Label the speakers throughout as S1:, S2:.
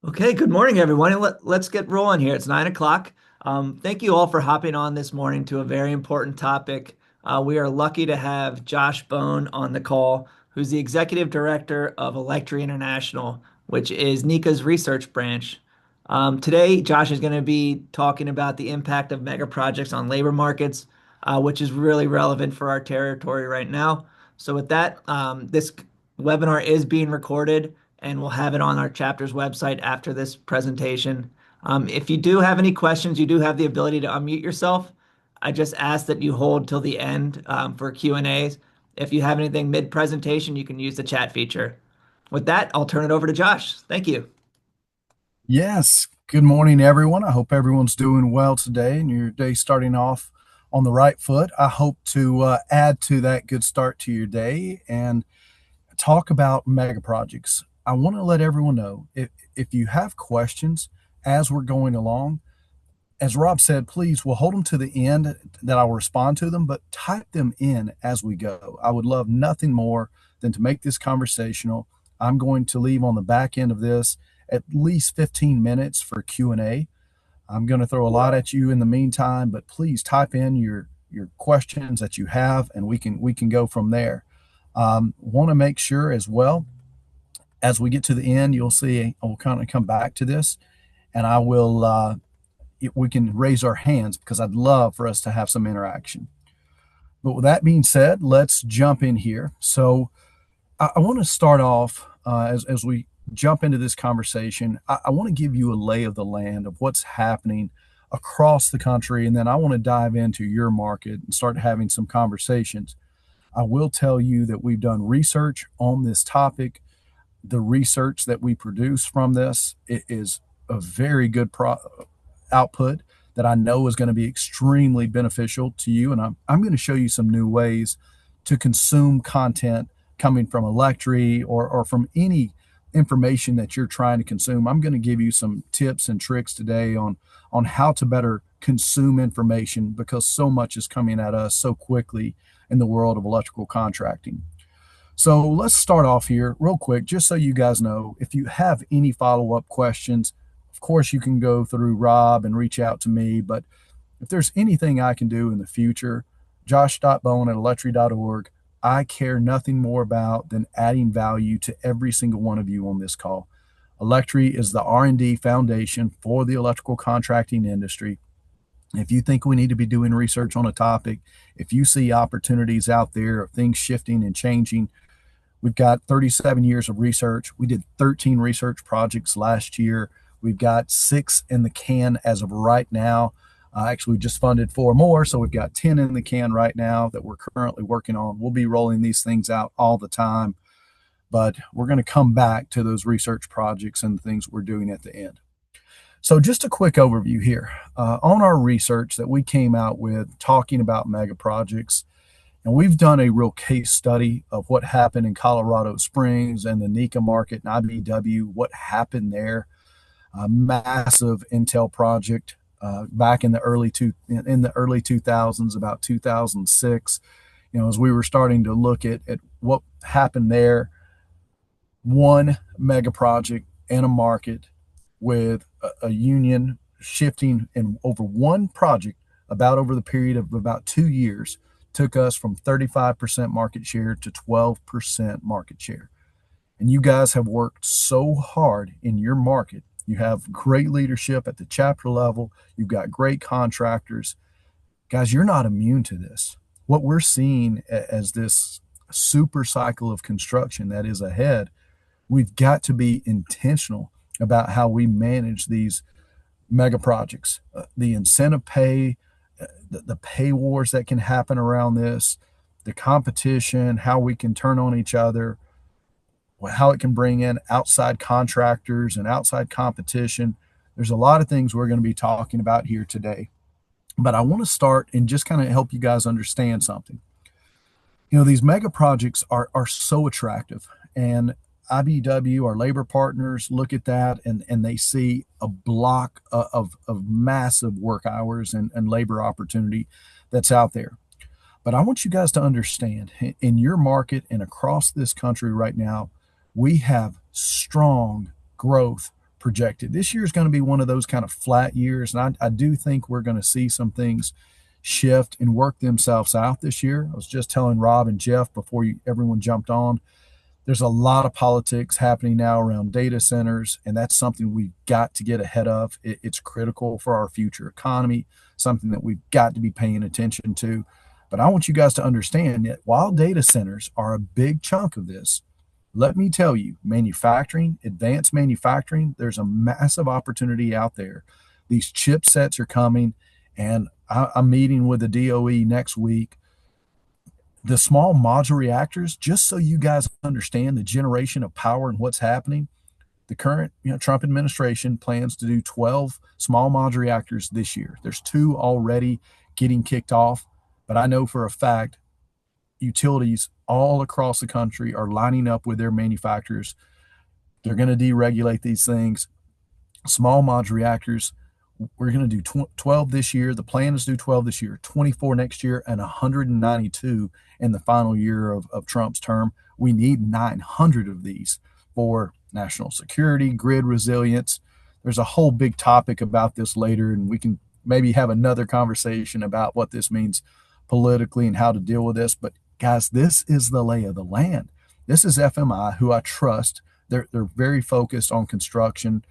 S1: Okay, good morning, everyone. And let's get rolling here. It's 9 o'clock. Thank you all for hopping on this morning to a very important topic. We are lucky to have Josh Bone on the call, who's the executive director of Electri International, which is NECA's research branch. Today, Josh is going to be talking about the impact of mega projects on labor markets, which is really relevant for our territory right now. So, with that, this webinar is being recorded and we'll have it on our chapter's website after this presentation. If you do have any questions, you do have the ability to unmute yourself. I just ask that you hold till the end for Q&As. If you have anything mid-presentation, you can use the chat feature. With that, I'll turn it over to Josh. Thank you.
S2: Yes. Good morning, everyone. I hope everyone's doing well today and your day starting off on the right foot. I hope to add to that good start to your day and talk about mega projects. I want to let everyone know if you have questions as we're going along, as Rob said, please, we'll hold them to the end that I'll respond to them, but type them in as we go. I would love nothing more than to make this conversational. I'm going to leave on the back end of this at least 15 minutes for Q&A. I'm going to throw a lot at you in the meantime, but please type in your questions that you have, and we can go from there. Want to make sure as well, as we get to the end, you'll see I'll kind of come back to this, and I will we can raise our hands because I'd love for us to have some interaction. But with that being said, let's jump in here. So I want to start off as we jump into this conversation. I want to give you a lay of the land of what's happening across the country, and then I want to dive into your market and start having some conversations. I will tell you that we've done research on this topic. The research that we produce from this, it is a very good output that I know is going to be extremely beneficial to you. And I'm going to show you some new ways to consume content coming from Electri or from any information that you're trying to consume. I'm going to give you some tips and tricks today on how to better consume information because so much is coming at us so quickly in the world of electrical contracting. So let's start off here real quick, just so you guys know, if you have any follow-up questions, of course, you can go through Rob and reach out to me. But if there's anything I can do in the future, josh.bone@electri.org, I care nothing more about than adding value to every single one of you on this call. Electri is the R&D foundation for the electrical contracting industry. If you think we need to be doing research on a topic, if you see opportunities out there of things shifting and changing, we've got 37 years of research. We did 13 research projects last year. We've got 6 in the can as of right now. Actually, we just funded 4 more, so we've got 10 in the can right now that we're currently working on. We'll be rolling these things out all the time, but we're going to come back to those research projects and the things we're doing at the end. So just a quick overview here. On our research that we came out with talking about mega projects, and we've done a real case study of what happened in Colorado Springs and the NECA market and IBEW, what happened there. A massive Intel project back in the early 2000s, about 2006. As we were starting to look at what happened there, one mega project in a market with a union shifting in over one project about over the period of about 2 years took us from 35% market share to 12% market share. And you guys have worked so hard in your market. You have great leadership at the chapter level. You've got great contractors. Guys, you're not immune to this. What we're seeing as this super cycle of construction that is ahead, we've got to be intentional about how we manage these mega projects. The incentive pay, the pay wars that can happen around this, the competition, how we can turn on each other, how it can bring in outside contractors and outside competition. There's a lot of things we're going to be talking about here today. But I want to start and just kind of help you guys understand something. These mega projects are so attractive. And IBEW, our labor partners, look at that and they see a block of massive work hours and labor opportunity that's out there. But I want you guys to understand, in your market and across this country right now, we have strong growth projected. This year is going to be one of those kind of flat years, and I do think we're going to see some things shift and work themselves out this year. I was just telling Rob and Jeff before everyone jumped on, there's a lot of politics happening now around data centers, and that's something we've got to get ahead of. It's critical for our future economy, something that we've got to be paying attention to. But I want you guys to understand that while data centers are a big chunk of this, let me tell you, manufacturing, advanced manufacturing, there's a massive opportunity out there. These chipsets are coming, and I'm meeting with the DOE next week. The small modular reactors, just so you guys understand the generation of power and what's happening, the current Trump administration plans to do 12 small modular reactors this year. There's two already getting kicked off, but I know for a fact utilities all across the country are lining up with their manufacturers. They're going to deregulate these things. Small modular reactors, we're going to do 12 this year. The plan is to do 12 this year, 24 next year, and 192 in the final year of Trump's term. We need 900 of these for national security, grid resilience. There's a whole big topic about this later, and we can maybe have another conversation about what this means politically and how to deal with this. But guys, this is the lay of the land. This is FMI, who I trust. They're very focused on construction.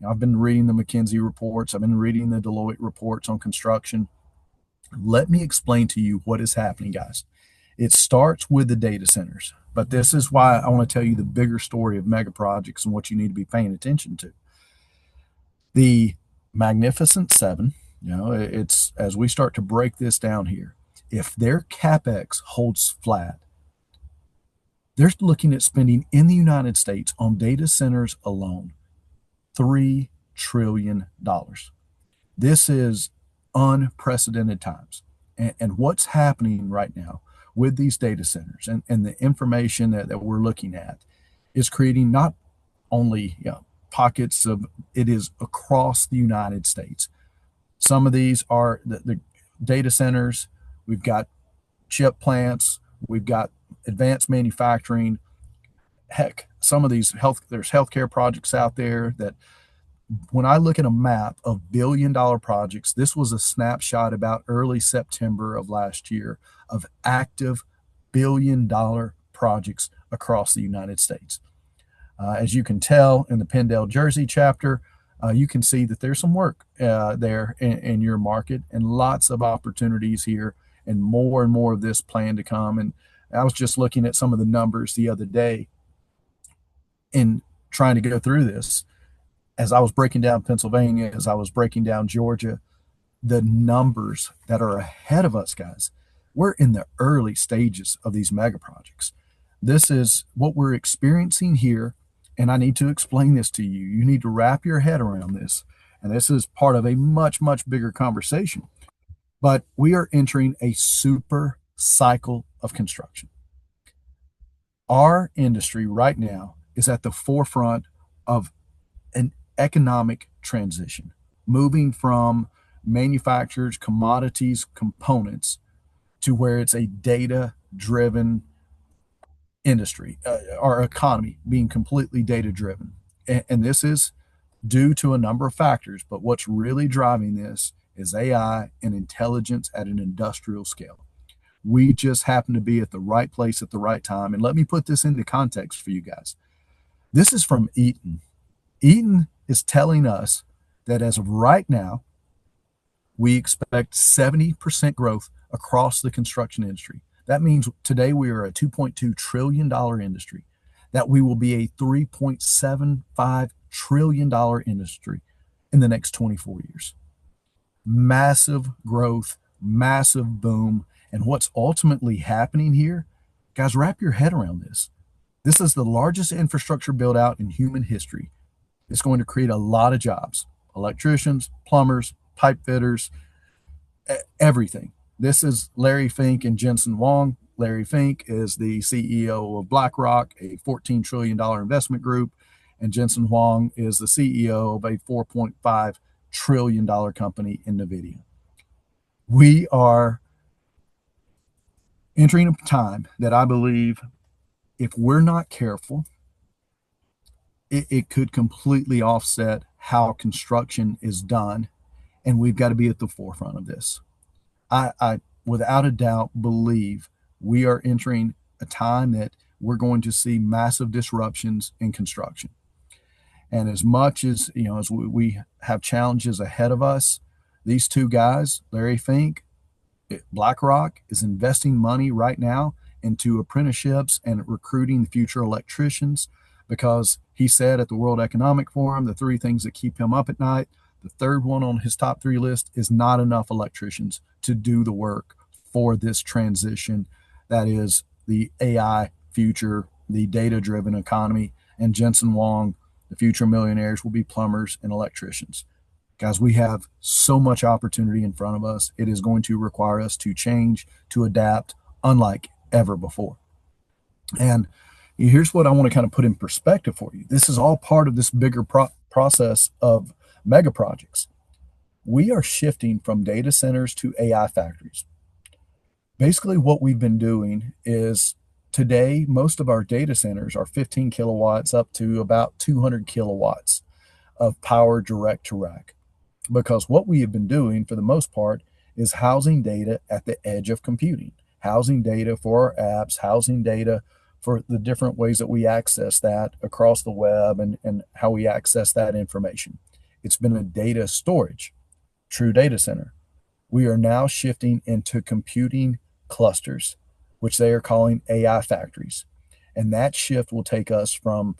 S2: I've been reading the McKinsey reports. I've been reading the Deloitte reports on construction. Let me explain to you what is happening, guys. It starts with the data centers, but this is why I want to tell you the bigger story of mega projects and what you need to be paying attention to. The Magnificent Seven, it's as we start to break this down here, if their CapEx holds flat, they're looking at spending in the United States on data centers alone $3 trillion. This is unprecedented times. And what's happening right now with these data centers and the information that we're looking at is creating not only pockets of, it is across the United States. Some of these are the data centers. We've got chip plants. We've got advanced manufacturing. Heck, some of these there's healthcare projects out there that when I look at a map of billion-dollar projects, this was a snapshot about early September of last year of active billion-dollar projects across the United States. As you can tell in the Penn-Del-Jersey chapter, you can see that there's some work there in your market and lots of opportunities here and more of this plan to come. And I was just looking at some of the numbers the other day in trying to go through this. As I was breaking down Pennsylvania, as I was breaking down Georgia, the numbers that are ahead of us, guys, we're in the early stages of these mega projects. This is what we're experiencing here, and I need to explain this to you. You need to wrap your head around this, and this is part of a much bigger conversation. But we are entering a super cycle of construction. Our industry right now is at the forefront of an economic transition, moving from manufacturers, commodities, components to where it's a data driven industry, our economy being completely data driven. And this is due to a number of factors, but what's really driving this is AI and intelligence at an industrial scale. We just happen to be at the right place at the right time. And let me put this into context for you guys. This is from Eaton. Eaton is telling us that as of right now, we expect 70% growth across the construction industry. That means today we are a $2.2 trillion industry, that we will be a $3.75 trillion industry in the next 24 years. Massive growth, massive boom. And what's ultimately happening here, guys, wrap your head around this. This is the largest infrastructure build out in human history. It's going to create a lot of jobs, electricians, plumbers, pipe fitters, everything. This is Larry Fink and Jensen Huang. Larry Fink is the CEO of BlackRock, a $14 trillion investment group, and Jensen Huang is the CEO of a $4.5 trillion company in NVIDIA. We are entering a time that I believe if we're not careful, it could completely offset how construction is done. And we've got to be at the forefront of this. I without a doubt believe we are entering a time that we're going to see massive disruptions in construction. And as much as as we have challenges ahead of us, these two guys, Larry Fink, BlackRock, is investing money right now into apprenticeships and recruiting future electricians because he said at the World Economic Forum the three things that keep him up at night. The third one on his top three list is not enough electricians to do the work for this transition that is the AI future, the data driven economy. And Jensen Wong, the future millionaires, will be plumbers and electricians. Guys, we have so much opportunity in front of us. It is going to require us to change, to adapt, unlike ever before. And here's what I want to kind of put in perspective for you. This is all part of this bigger process of mega projects. We are shifting from data centers to AI factories. Basically, what we've been doing is today, most of our data centers are 15 kilowatts up to about 200 kilowatts of power direct to rack. Because what we have been doing for the most part is housing data at the edge of computing, housing data for our apps, housing data for the different ways that we access that across the web and how we access that information. It's been a data storage, true data center. We are now shifting into computing clusters, which they are calling AI factories. And that shift will take us from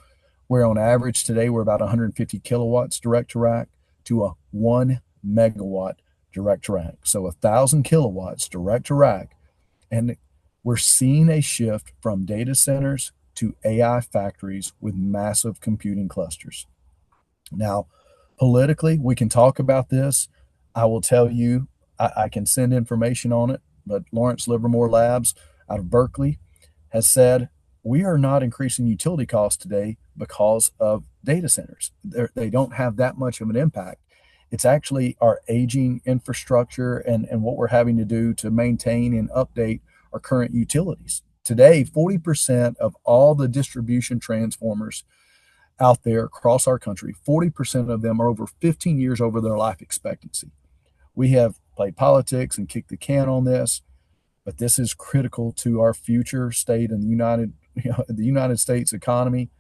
S2: where on average today we're about 150 kilowatts direct to rack to a 1 megawatt direct to rack. So 1,000 kilowatts direct to rack. And we're seeing a shift from data centers to AI factories with massive computing clusters. Now, politically, we can talk about this. I will tell you, I can send information on it, but Lawrence Livermore Labs out of Berkeley has said we are not increasing utility costs today because of data centers. They don't have that much of an impact. It's actually our aging infrastructure and what we're having to do to maintain and update our current utilities. Today, 40% of all the distribution transformers out there across our country, 40% of them are over 15 years over their life expectancy. We have played politics and kicked the can on this, but this is critical to our future state and the United States economy.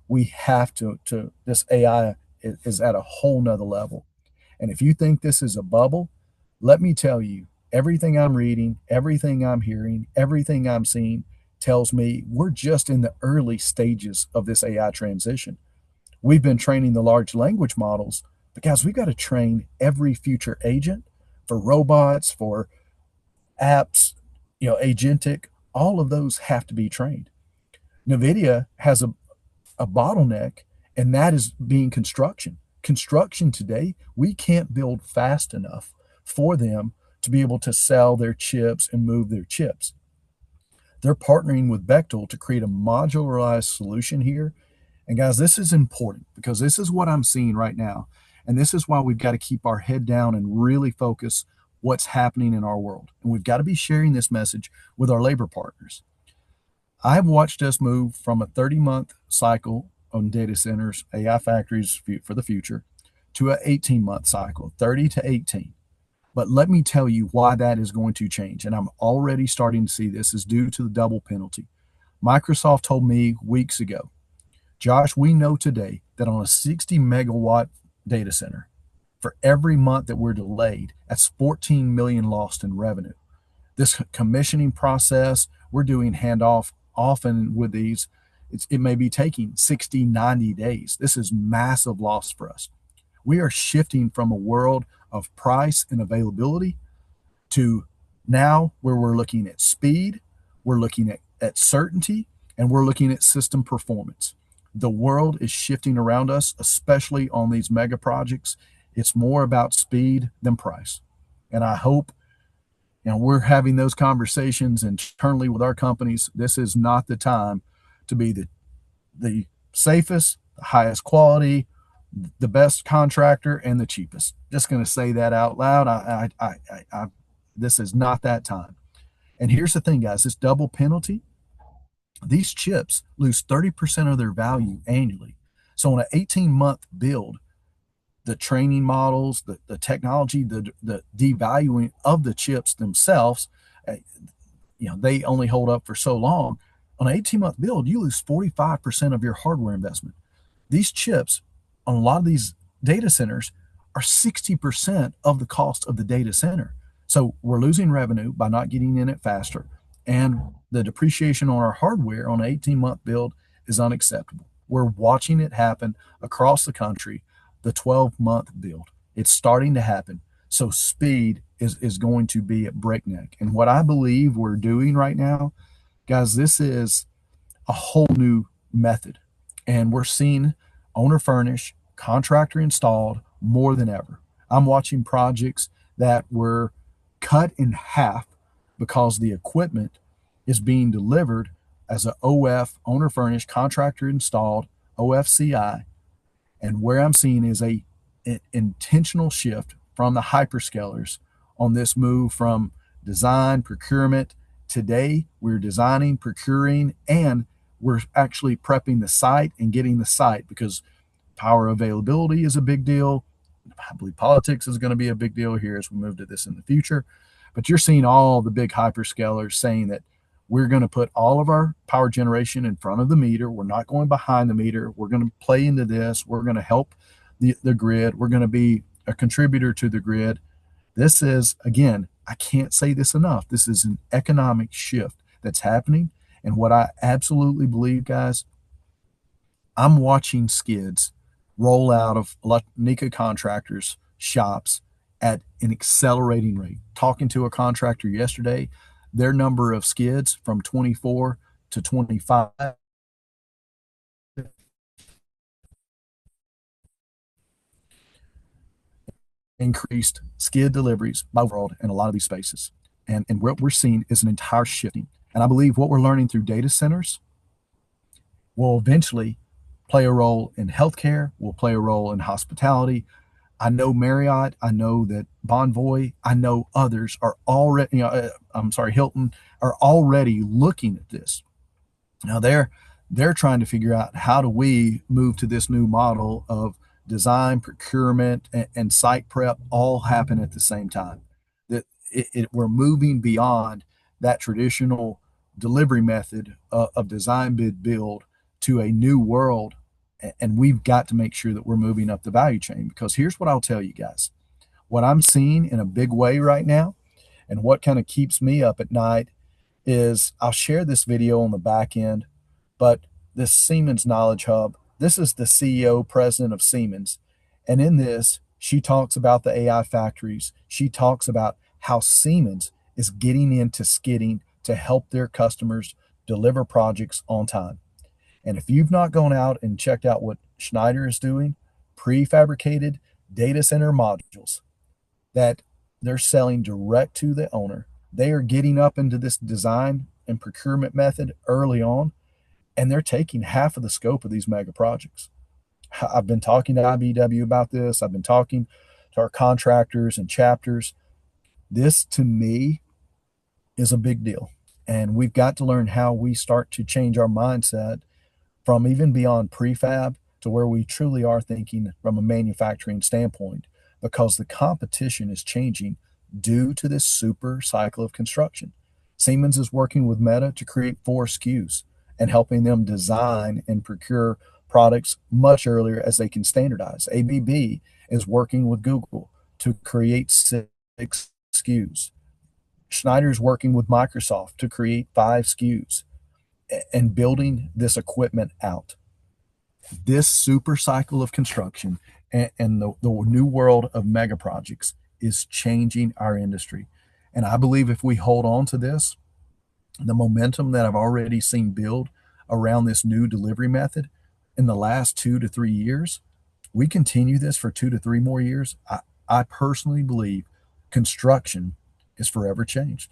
S2: We have to this AI is at a whole nother level. And if you think this is a bubble, let me tell you, everything I'm reading, everything I'm hearing, everything I'm seeing tells me we're just in the early stages of this AI transition. We've been training the large language models, but guys, we've got to train every future agent for robots, for apps, agentic, all of those have to be trained. NVIDIA has a bottleneck, and that is being construction. Construction today, we can't build fast enough for them to be able to sell their chips and move their chips. They're partnering with Bechtel to create a modularized solution here. And guys, this is important because this is what I'm seeing right now. And this is why we've got to keep our head down and really focus what's happening in our world. And we've got to be sharing this message with our labor partners. I've watched us move from a 30-month cycle on data centers, AI factories for the future, to an 18-month cycle, 30 to 18. But let me tell you why that is going to change. And I'm already starting to see this is due to the double penalty. Microsoft told me weeks ago, Josh, we know today that on a 60 megawatt data center, for every month that we're delayed, that's 14 million lost in revenue. This commissioning process, we're doing handoff often with these. It may be taking 60, 90 days. This is massive loss for us. We are shifting from a world of price and availability to now where we're looking at speed, we're looking at certainty, and we're looking at system performance. The world is shifting around us, especially on these mega projects. It's more about speed than price. And I hope we're having those conversations internally with our companies. This is not the time to be the safest, the highest quality, the best contractor, and the cheapest. Just going to say that out loud. This is not that time. And here's the thing, guys, this double penalty, these chips lose 30% of their value annually. So on an 18-month build, the training models, the technology, the devaluing of the chips themselves, uh, they only hold up for so long. On an 18-month build, you lose 45% of your hardware investment. These chips on a lot of these data centers are 60% of the cost of the data center. So we're losing revenue by not getting in it faster. And the depreciation on our hardware on an 18-month build is unacceptable. We're watching it happen across the country, the 12-month build. It's starting to happen. So speed is going to be at breakneck. And what I believe we're doing right now, guys, this is a whole new method. And we're seeing owner furnish, contractor installed more than ever. I'm watching projects that were cut in half because the equipment is being delivered as a OF, owner furnished, contractor installed, OFCI. And where I'm seeing is an intentional shift from the hyperscalers on this move from design, procurement. Today, we're designing, procuring, and we're actually prepping the site and getting the site because power availability is a big deal. I believe politics is going to be a big deal here as we move to this in the future. But you're seeing all the big hyperscalers saying that we're going to put all of our power generation in front of the meter. We're not going behind the meter. We're going to play into this. We're going to help the grid. We're going to be a contributor to the grid. This is, again, I can't say this enough. This is an economic shift that's happening. And what I absolutely believe, guys, I'm watching skids roll out of NECA contractors' shops at an accelerating rate. Talking to a contractor yesterday, their number of skids from 24 to 25 increased skid deliveries by world in a lot of these spaces. And what we're seeing is an entire shifting. And I believe what we're learning through data centers will eventually play a role in healthcare, will play a role in hospitality. I know Marriott, I know that Bonvoy, I know others are already, I'm sorry, Hilton are already looking at this. Now they're trying to figure out how do we move to this new model of design, procurement, and site prep all happen at the same time. That we're moving beyond that traditional delivery method of design, bid, build to a new world, and we've got to make sure that we're moving up the value chain. Because here's what I'll tell you guys: what I'm seeing in a big way right now, and what kind of keeps me up at night is I'll share this video on the back end, but this Siemens Knowledge Hub, this is the CEO, president of Siemens. And in this, she talks about the AI factories. She talks about how Siemens is getting into skidding to help their customers deliver projects on time. And if you've not gone out and checked out what Schneider is doing, prefabricated data center modules that they're selling direct to the owner. They are getting up into this design and procurement method early on, and they're taking half of the scope of these mega projects. I've been talking to IBW about this. I've been talking to our contractors and chapters. This, to me, is a big deal. And we've got to learn how we start to change our mindset from even beyond prefab to where we truly are thinking from a manufacturing standpoint, because the competition is changing due to this super cycle of construction. Siemens is working with Meta to create 4 SKUs and helping them design and procure products much earlier as they can standardize. ABB is working with Google to create 6 SKUs. Schneider is working with Microsoft to create 5 SKUs and building this equipment out. This super cycle of construction and the new world of mega projects is changing our industry. And I believe if we hold on to this, the momentum that I've already seen build around this new delivery method in the last 2 to 3 years, we continue this for 2 to 3 more years. I personally believe construction is forever changed.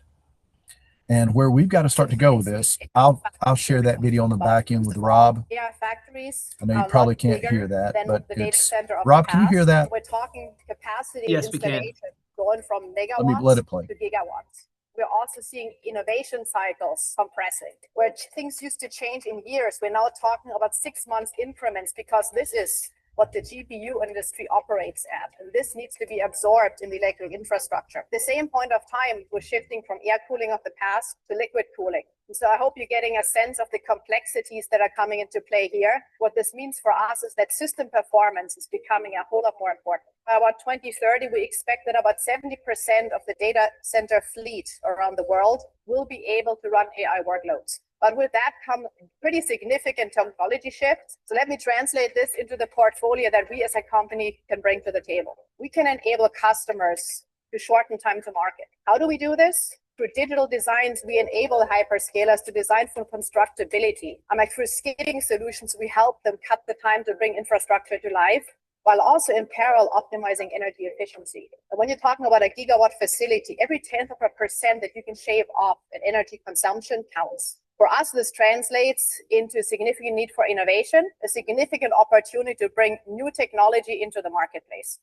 S2: And where we've got to start to go with this, I'll share that video on the back end with Rob.
S3: AI factories
S2: I know you probably can't hear that, but it's Rob. Can you hear that?
S3: We're talking capacity
S1: Yes, we can.
S3: installation going from
S2: Let it
S3: megawatts
S2: play.
S3: to gigawatts. we're also seeing innovation cycles compressing, where things used to change in years. We're now talking about 6 months increments because this is what the GPU industry operates at. And this needs to be absorbed in the electric infrastructure. At the same point of time, we're shifting from air cooling of the past to liquid cooling. And so I hope you're getting a sense of the complexities that are coming into play here. What this means for us is that system performance is becoming a whole lot more important. By about 2030, we expect that about 70% of the data center fleet around the world will be able to run AI workloads. But with that come pretty significant technology shifts. So let me translate this into the portfolio that we as a company can bring to the table. We can enable customers to shorten time to market. How do we do this? Through digital designs, we enable hyperscalers to design for constructability. Through scaling solutions, we help them cut the time to bring infrastructure to life, while also in parallel optimizing energy efficiency. And when you're talking about a gigawatt facility, every 10th of a percent that you can shave off in energy consumption counts. For us, this translates into a significant need for innovation, a significant opportunity to bring new technology into the marketplace.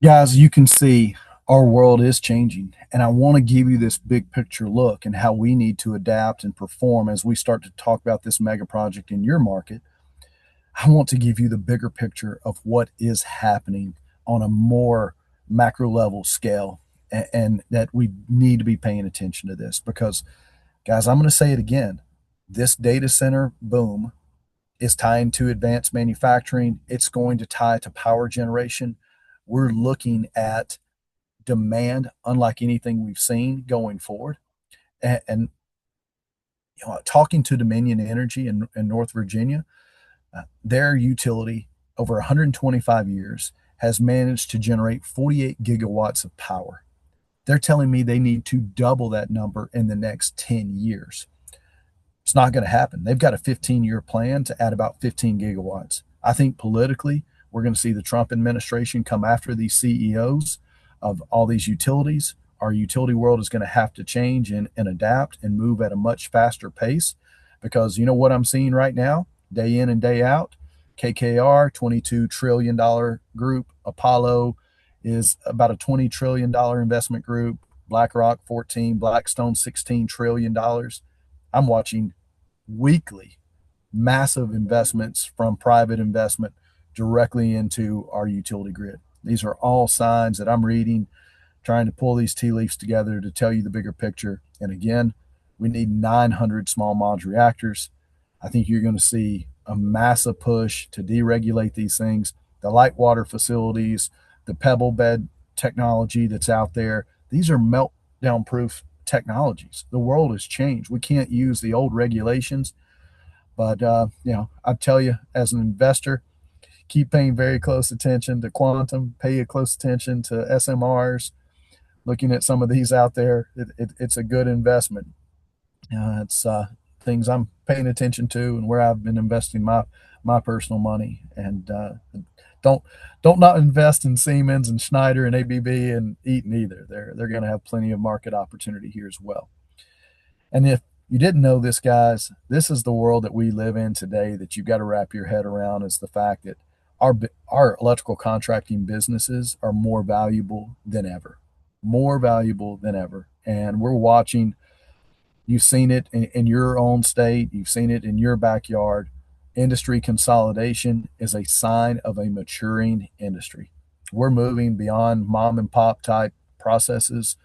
S2: Guys, you can see our world is changing, and I want to give you this big picture look and how we need to adapt and perform as we start to talk about this mega project in your market. I want to give you the bigger picture of what is happening on a more macro level scale, and that we need to be paying attention to this because, guys, I'm going to say it again. This data center boom is tying to advanced manufacturing. It's going to tie to power generation. We're looking at demand unlike anything we've seen going forward. And talking to Dominion Energy in North Virginia, their utility over 125 years has managed to generate 48 gigawatts of power. They're telling me they need to double that number in the next 10 years. It's not going to happen. They've got a 15-year plan to add about 15 gigawatts. I think politically, we're going to see the Trump administration come after these CEOs of all these utilities. Our utility world is going to have to change and adapt and move at a much faster pace because you know what I'm seeing right now, day in and day out? KKR, $22 trillion group. Apollo is about a $20 trillion investment group. BlackRock, 14, Blackstone, $16 trillion. I'm watching weekly massive investments from private investment directly into our utility grid. These are all signs that I'm reading, trying to pull these tea leaves together to tell you the bigger picture. And again, we need 900 small modular reactors. I think you're going to see a massive push to deregulate these things. The light water facilities, the pebble bed technology that's out there, these are meltdown proof technologies. The world has changed. We can't use the old regulations. But, I tell you, as an investor, keep paying very close attention to quantum, pay close attention to SMRs, looking at some of these out there. It's a good investment. It's things I'm paying attention to and where I've been investing my personal money. And don't not invest in Siemens and Schneider and ABB and Eaton either. They're going to have plenty of market opportunity here as well. And if you didn't know this, guys, this is the world that we live in today that you've got to wrap your head around, is the fact that our electrical contracting businesses are more valuable than ever. More valuable than ever. And we're watching, you've seen it in your own state, you've seen it in your backyard. Industry consolidation is a sign of a maturing industry. We're moving beyond mom and pop type processes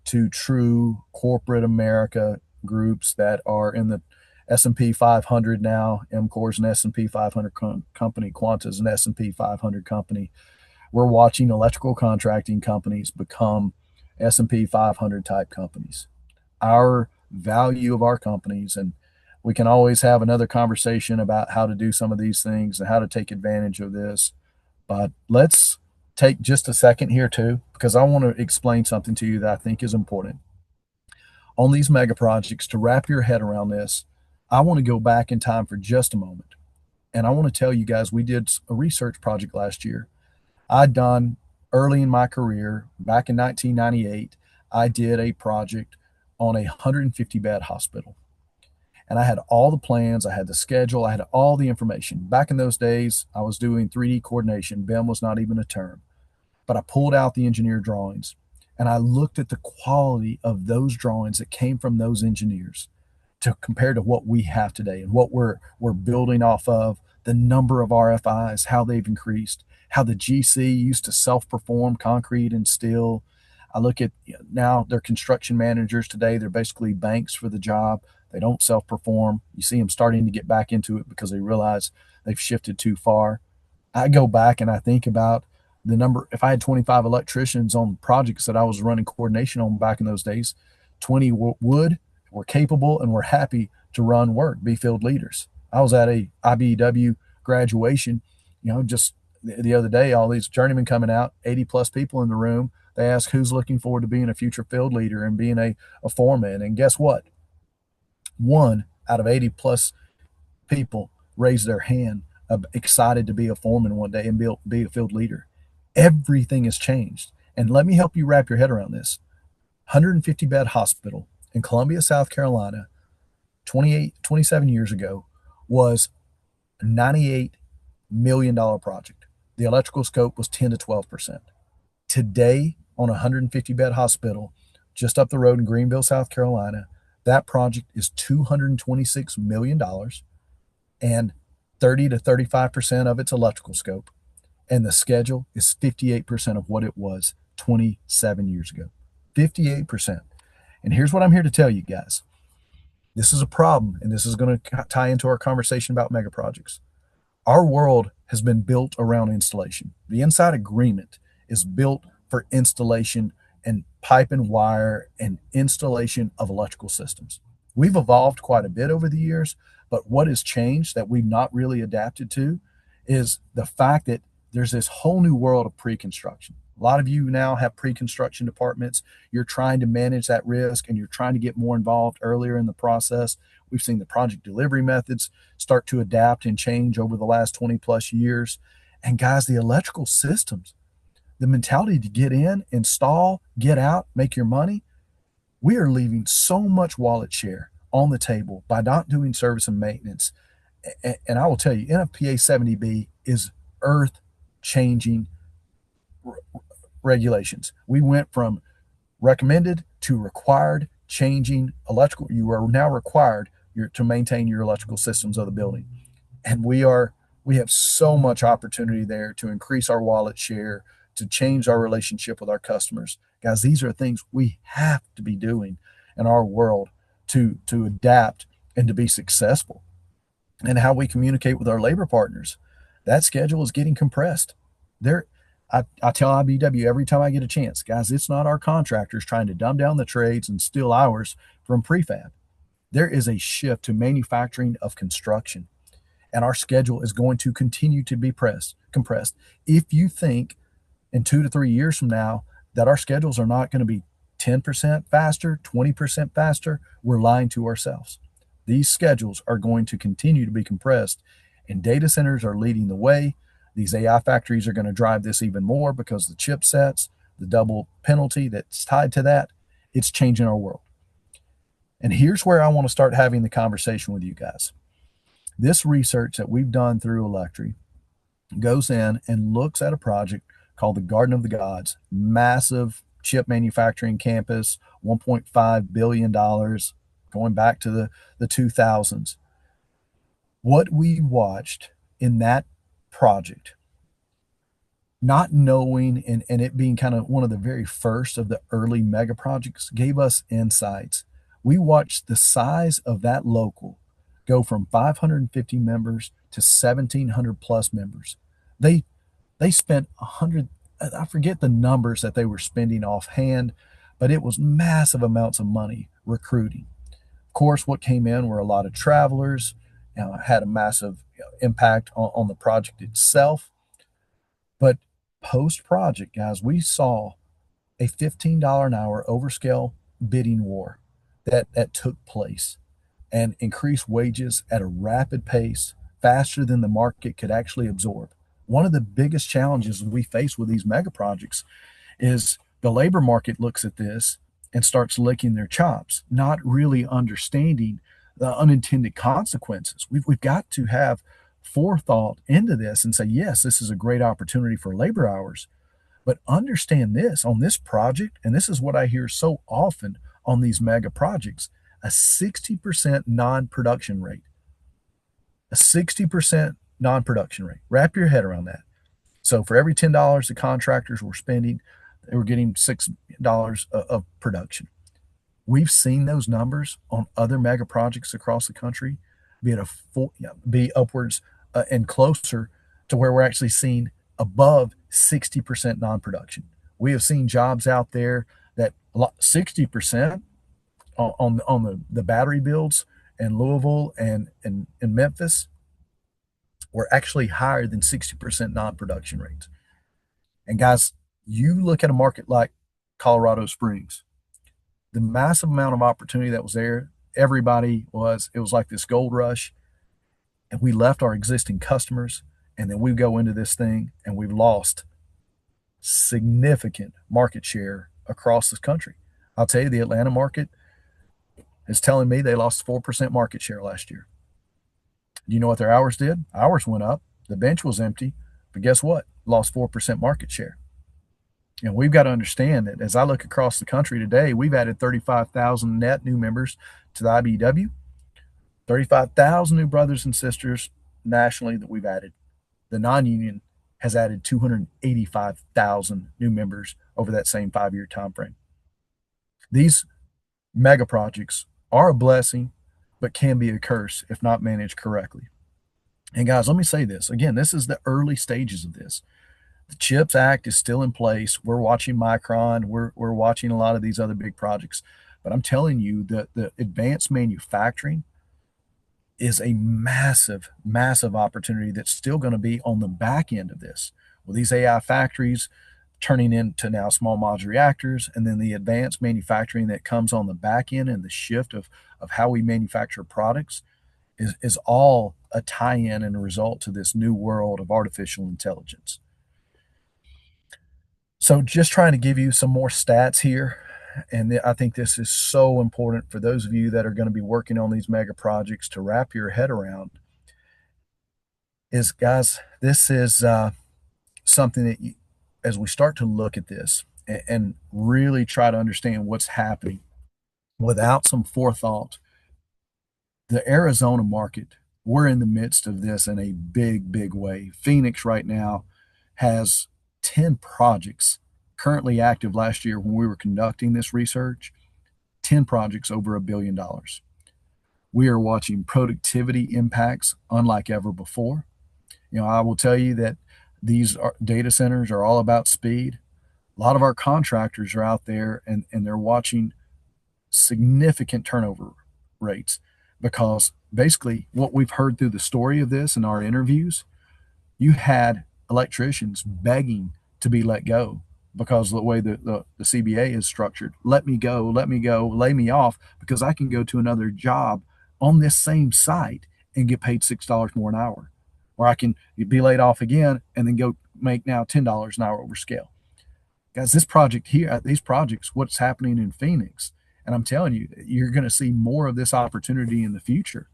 S2: to true corporate America groups that are in the S&P 500 now. MCOR's an S&P 500 company. Quanta's an S&P 500 company. We're watching electrical contracting companies become S&P 500 type companies. Our value of our companies, and we can always have another conversation about how to do some of these things and how to take advantage of this. But let's take just a second here too, because I want to explain something to you that I think is important. On these mega projects, to wrap your head around this, I want to go back in time for just a moment. And I want to tell you guys, we did a research project last year. I'd done early in my career, back in 1998, I did a project on a 150 bed hospital. And I had all the plans, I had the schedule, I had all the information. Back in those days, I was doing 3D coordination. BIM was not even a term. But I pulled out the engineer drawings. And I looked at the quality of those drawings that came from those engineers to compare to what we have today and what we're building off of, the number of RFIs, how they've increased, how the GC used to self-perform concrete and steel. I look at, now they're construction managers today. They're basically banks for the job. They don't self-perform. You see them starting to get back into it because they realize they've shifted too far. I go back and I think about the number. If I had 25 electricians on projects that I was running coordination on back in those days, 20 were capable and were happy to run work, be field leaders. I was at a IBEW graduation, just the other day, all these journeymen coming out, 80 plus people in the room. They ask who's looking forward to being a future field leader and being a foreman. And guess what? One out of 80 plus people raised their hand, excited to be a foreman one day and be a field leader. Everything has changed. And let me help you wrap your head around this. 150 bed hospital in Columbia, South Carolina, 27 years ago was a $98 million project. The electrical scope was 10 to 12%. Today, on a 150 bed hospital just up the road in Greenville, South Carolina, that project is $226 million and 30 to 35% of its electrical scope. And the schedule is 58% of what it was 27 years ago. 58%. And here's what I'm here to tell you guys. This is a problem, and this is going to tie into our conversation about mega projects. Our world has been built around installation. The inside agreement is built for installation and pipe and wire and installation of electrical systems. We've evolved quite a bit over the years, but what has changed that we've not really adapted to is the fact that there's this whole new world of pre-construction. A lot of you now have pre-construction departments. You're trying to manage that risk and you're trying to get more involved earlier in the process. We've seen the project delivery methods start to adapt and change over the last 20 plus years. And guys, the electrical systems, the mentality to get in, install, get out, make your money, we are leaving so much wallet share on the table by not doing service and maintenance. And I will tell you, NFPA 70B is earth changing regulations. We went from recommended to required, changing electrical. You are now required to maintain your electrical systems of the building. And we have so much opportunity there to increase our wallet share, to change our relationship with our customers. Guys, these are things we have to be doing in our world to adapt and to be successful. And how we communicate with our labor partners, that schedule is getting compressed. I tell IBW every time I get a chance, guys, it's not our contractors trying to dumb down the trades and steal hours from prefab. There is a shift to manufacturing of construction, and our schedule is going to continue to be compressed. If you think in 2 to 3 years from now that our schedules are not going to be 10% faster, 20% faster, we're lying to ourselves. These schedules are going to continue to be compressed, and data centers are leading the way. These AI factories are going to drive this even more because the chipsets, the double penalty that's tied to that, it's changing our world. And here's where I want to start having the conversation with you guys. This research that we've done through Electri goes in and looks at a project called the Garden of the Gods, massive chip manufacturing campus, $1.5 billion, going back to the 2000s. What we watched in that project, not knowing and it being kind of one of the very first of the early mega projects, gave us insights. We watched the size of that local go from 550 members to 1,700 plus members. They spent 100, I forget the numbers that they were spending offhand, but it was massive amounts of money recruiting. Of course, what came in were a lot of travelers, had a massive impact on the project itself. But post-project, guys, we saw a $15 an hour overscale bidding war that took place and increased wages at a rapid pace, faster than the market could actually absorb. One of the biggest challenges we face with these mega projects is the labor market looks at this and starts licking their chops, not really understanding the unintended consequences. We've got to have forethought into this and say, yes, this is a great opportunity for labor hours, But understand this on this project, and this is what I hear so often on these mega projects, a 60% non production rate. A 60% non production rate. Wrap your head around that. So for every $10 the contractors were spending, they were getting $6 of production. We've seen those numbers on other mega projects across the country be at a full, be upwards and closer to where we're actually seeing above 60% non-production. We have seen jobs out there that 60% on the battery builds in Louisville and Memphis were actually higher than 60% non-production rates. And guys, you look at a market like Colorado Springs, the massive amount of opportunity that was there, it was like this gold rush. And we left our existing customers. And then we go into this thing and we've lost significant market share across this country. I'll tell you, the Atlanta market is telling me they lost 4% market share last year. Do you know what their hours did? Hours went up. The bench was empty. But guess what? Lost 4% market share. And we've got to understand that as I look across the country today, we've added 35,000 net new members to the IBEW, 35,000 new brothers and sisters nationally that we've added. The non-union has added 285,000 new members over that same 5-year time frame. These mega projects are a blessing, but can be a curse if not managed correctly. And guys, let me say this again, this is the early stages of this. The CHIPS Act is still in place. We're watching Micron. We're watching a lot of these other big projects. But I'm telling you that the advanced manufacturing is a massive, massive opportunity that's still going to be on the back end of this. With these AI factories turning into now small modular reactors, and then the advanced manufacturing that comes on the back end and the shift of how we manufacture products is all a tie-in and a result to this new world of artificial intelligence. So just trying to give you some more stats here. And I think this is so important for those of you that are going to be working on these mega projects to wrap your head around is, guys, this is something that as we start to look at this and really try to understand what's happening without some forethought, the Arizona market, we're in the midst of this in a big, big way. Phoenix right now has 10 projects currently active last year when we were conducting this research, 10 projects over $1 billion. We are watching productivity impacts unlike ever before. I will tell you that these data centers are all about speed. A lot of our contractors are out there and they're watching significant turnover rates because basically what we've heard through the story of this in our interviews, you had electricians begging to be let go because of the way the CBA is structured. Let me go, lay me off because I can go to another job on this same site and get paid $6 more an hour. Or I can be laid off again and then go make now $10 an hour over scale. Guys, this project here, these projects, what's happening in Phoenix, and I'm telling you, you're going to see more of this opportunity in the future.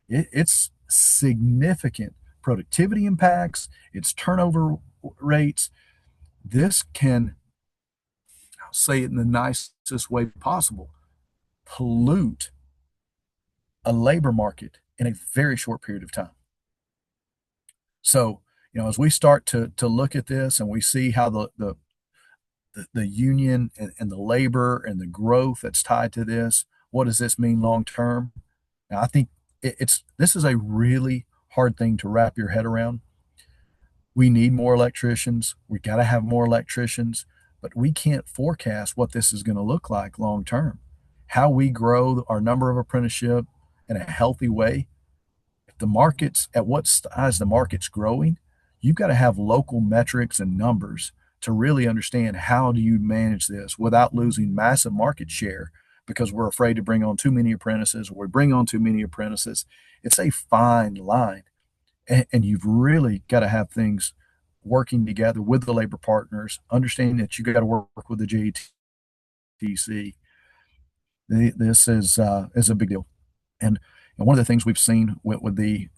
S2: It's significant productivity impacts, it's turnover rates. This can, I'll say it in the nicest way possible, pollute a labor market in a very short period of time. So, as we start to look at this and we see how the union and the labor and the growth that's tied to this, what does this mean long term? Now, I think this is a really hard thing to wrap your head around. We need more electricians. We got to have more electricians, but we can't forecast what this is going to look like long term. How we grow our number of apprenticeship in a healthy way. If the market's at what size the market's growing, you've got to have local metrics and numbers to really understand how do you manage this without losing massive market share because we're afraid to bring on too many apprentices or we bring on too many apprentices. It's a fine line. And you've really got to have things working together with the labor partners, understanding that you got to work with the JTC. This is a big deal. And one of the things we've seen with the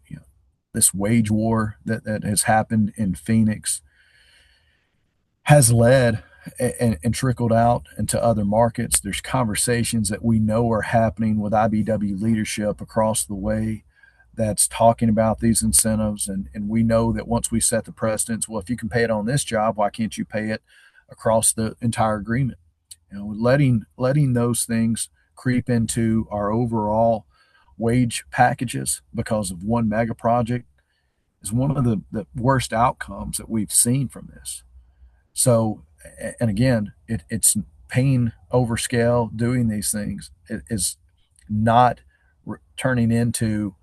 S2: this wage war that has happened in Phoenix, has led and trickled out into other markets. There's conversations that we know are happening with IBW leadership across the way that's talking about these incentives. And we know that once we set the precedence, well, if you can pay it on this job, why can't you pay it across the entire agreement? Letting those things creep into our overall wage packages because of one mega project is one of the worst outcomes that we've seen from this. So, and again, it's paying over scale, doing these things. It is not turning into,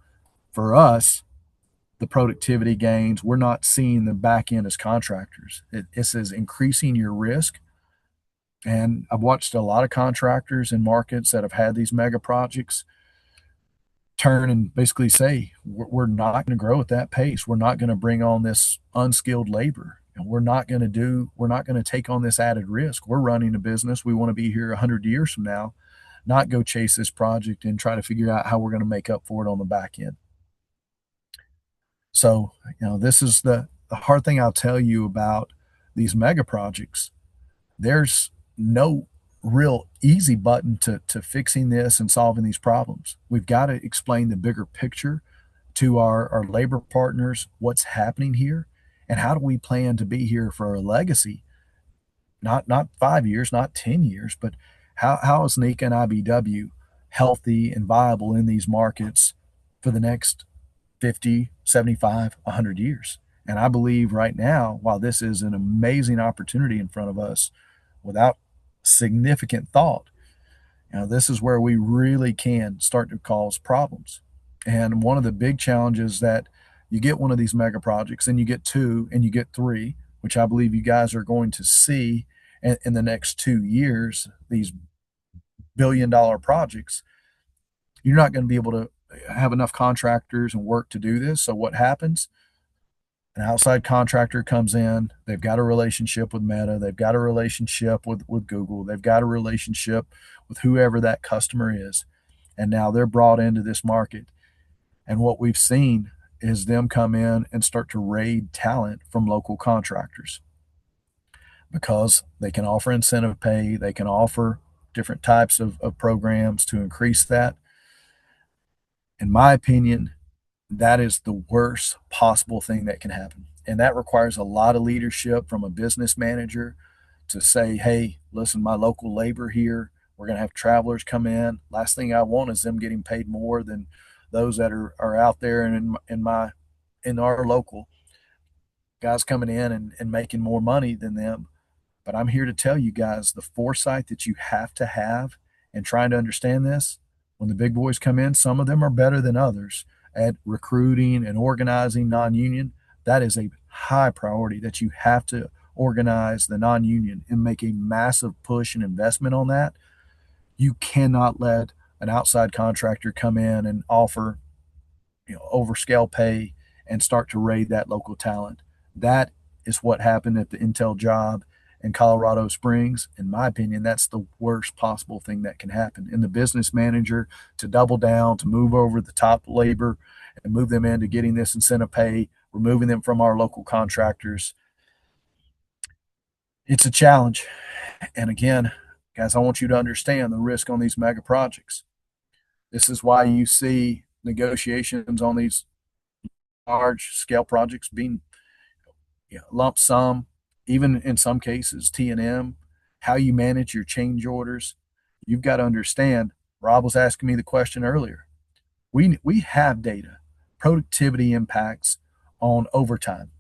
S2: for us, the productivity gains. We're not seeing the back end as contractors. This is increasing your risk. And I've watched a lot of contractors in markets that have had these mega projects turn and basically say, we're not going to grow at that pace. We're not going to bring on this unskilled labor. And we're not going to take on this added risk. We're running a business. We want to be here 100 years from now, not go chase this project and try to figure out how we're going to make up for it on the back end. So, this is the hard thing I'll tell you about these mega projects. There's no real easy button to fixing this and solving these problems. We've got to explain the bigger picture to our labor partners, what's happening here, and how do we plan to be here for a legacy, not 5 years, not 10 years, but how is NECA and IBW healthy and viable in these markets for the next 50, 75, 100 years? And I believe right now, while this is an amazing opportunity in front of us, without significant thought, this is where we really can start to cause problems. And one of the big challenges that you get one of these mega projects, and you get two, and you get three, which I believe you guys are going to see in the next 2 years, these billion-dollar projects, you're not going to be able to have enough contractors and work to do this. So what happens? An outside contractor comes in, they've got a relationship with Meta, they've got a relationship with Google, they've got a relationship with whoever that customer is. And now they're brought into this market. And what we've seen is them come in and start to raid talent from local contractors because they can offer incentive pay, they can offer different types of programs to increase that. In my opinion, that is the worst possible thing that can happen. And that requires a lot of leadership from a business manager to say, hey, listen, my local labor here, we're going to have travelers come in. Last thing I want is them getting paid more than those that are out there and in our local guys coming in and making more money than them. But I'm here to tell you guys the foresight that you have to have and trying to understand this. When the big boys come in, some of them are better than others at recruiting and organizing non-union. That is a high priority, that you have to organize the non-union and make a massive push and investment on that. You cannot let an outside contractor come in and offer, overscale pay and start to raid that local talent. That is what happened at the Intel job in Colorado Springs. In my opinion, that's the worst possible thing that can happen. And the business manager to double down, to move over the top labor and move them into getting this incentive pay, removing them from our local contractors. It's a challenge. And again, guys, I want you to understand the risk on these mega projects. This is why you see negotiations on these large scale projects being lump sum, even in some cases T&M, how you manage your change orders. You've got to understand. Rob was asking me the question earlier. We have data. Productivity impacts on overtime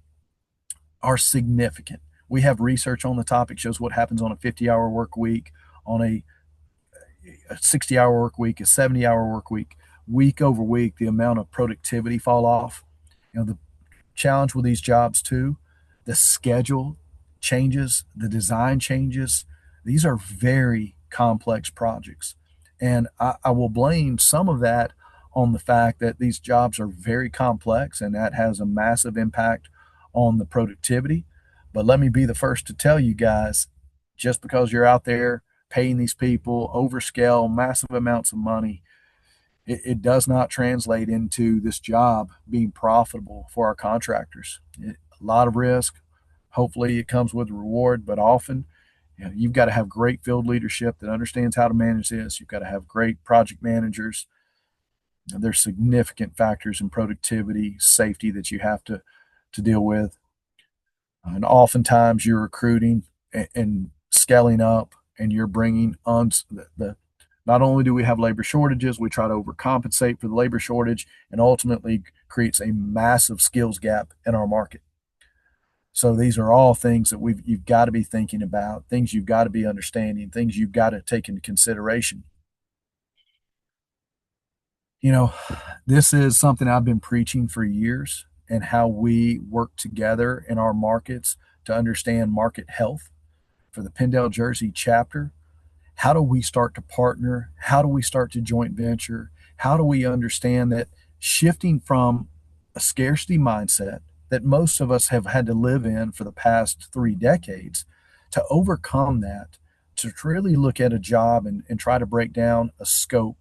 S2: are significant. We have research on the topic, shows what happens on a 50-hour work week, on a 60-hour work week, a 70-hour work week over week, the amount of productivity fall off. The challenge with these jobs too, the schedule changes, the design changes. These are very complex projects. And I will blame some of that on the fact that these jobs are very complex, and that has a massive impact on the productivity. But let me be the first to tell you guys, just because you're out there paying these people overscale massive amounts of money, it does not translate into this job being profitable for our contractors. A lot of risk, Hopefully it comes with a reward, but often you've got to have great field leadership that understands how to manage this. You've got to have great project managers. There's significant factors in productivity, safety that you have to deal with. And oftentimes you're recruiting and scaling up, and you're bringing on the not only do we have labor shortages, we try to overcompensate for the labor shortage, and ultimately creates a massive skills gap in our market. So these are all things that you've got to be thinking about, things you've got to be understanding, things you've got to take into consideration. You know, this is something I've been preaching for years, and how we work together in our markets to understand market health for the Penn-Del-Jersey chapter. How do we start to partner? How do we start to joint venture? How do we understand that shifting from a scarcity mindset that most of us have had to live in for the past 3 decades, to overcome that, to really look at a job and try to break down a scope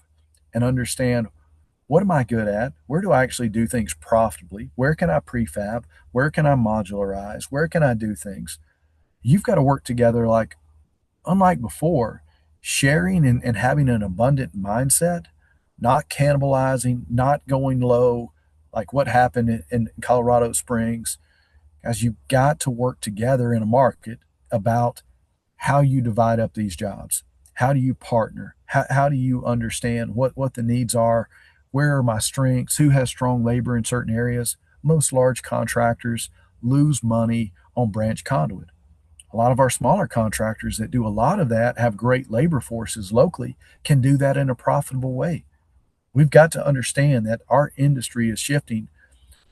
S2: and understand, what am I good at? Where do I actually do things profitably? Where can I prefab? Where can I modularize? Where can I do things? You've got to work together like unlike before, sharing and having an abundant mindset, not cannibalizing, not going low, like what happened in Colorado Springs. As you've got to work together in a market about how you divide up these jobs. How do you partner? How do you understand what the needs are? Where are my strengths? Who has strong labor in certain areas? Most large contractors lose money on branch conduit. A lot of our smaller contractors that do a lot of that, have great labor forces locally, can do that in a profitable way. We've got to understand that our industry is shifting